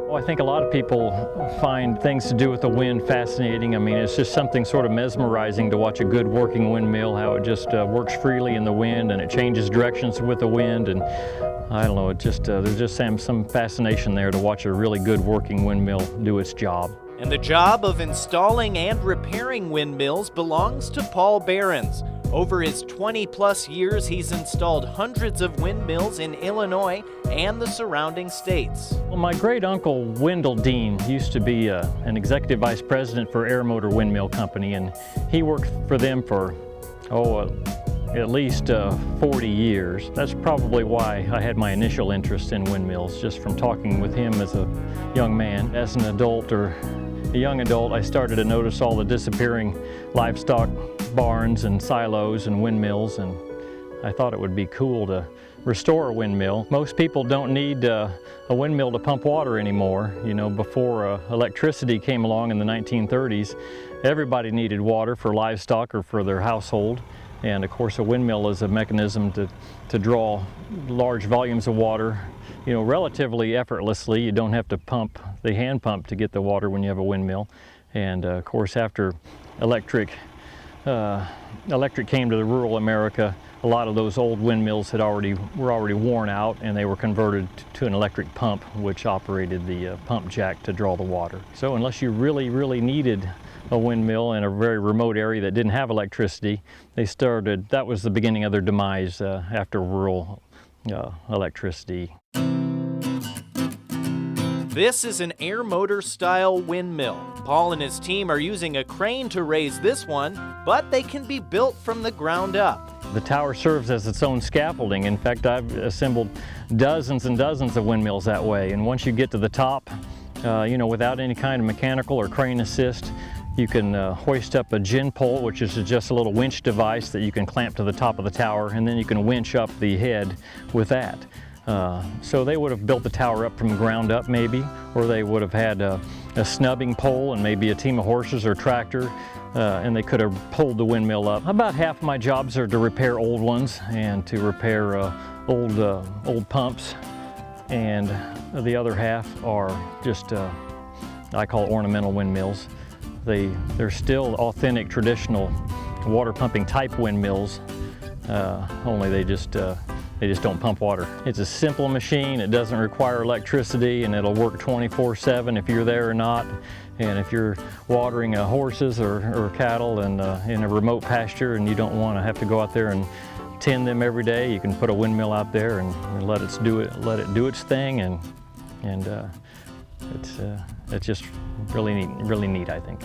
Well, I think a lot of people find things to do with the wind fascinating. I mean, it's just something sort of mesmerizing to watch a good working windmill, how it just works freely in the wind and it changes directions with the wind. And I don't know, there's just some fascination there to watch a really good working windmill do its job. And the job of installing and repairing windmills belongs to Paul Behrens. Over his 20-plus years, he's installed hundreds of windmills in Illinois and the surrounding states. Well, my great-uncle Wendell Dean used to be an executive vice president for Air Motor Windmill Company, and he worked for them for, at least 40 years. That's probably why I had my initial interest in windmills, just from talking with him as a young man. As an adult or a young adult, I started to notice all the disappearing livestock barns and silos and windmills, and I thought it would be cool to restore a windmill. Most people don't need a windmill to pump water anymore. You know, before electricity came along in the 1930s, everybody needed water for livestock or for their household. And of course, a windmill is a mechanism to draw large volumes of water, you know, relatively effortlessly. You don't have to pump the hand pump to get the water when you have a windmill. And of course, after electric came to the rural America, a lot of those old windmills were already worn out, and they were converted to an electric pump, which operated the pump jack to draw the water. So unless you really, really needed a windmill in a very remote area that didn't have electricity, that was the beginning of their demise after rural electricity. This is an air motor style windmill. Paul and his team are using a crane to raise this one, but they can be built from the ground up. The tower serves as its own scaffolding. In fact, I've assembled dozens and dozens of windmills that way. And once you get to the top, you know, without any kind of mechanical or crane assist, you can hoist up a gin pole, which is just a little winch device that you can clamp to the top of the tower, and then you can winch up the head with that. So they would have built the tower up from the ground up maybe, or they would have had a snubbing pole and maybe a team of horses or tractor, and they could have pulled the windmill up. About half of my jobs are to repair old ones and to repair old pumps, and the other half are just, I call it ornamental windmills. They're still authentic, traditional water pumping type windmills, only they just don't pump water. It's a simple machine, it doesn't require electricity, and it'll work 24/7 if you're there or not. And if you're watering horses or cattle and in a remote pasture and you don't want to have to go out there and tend them every day, you can put a windmill out there and let it do its thing, and it's just really neat, I think.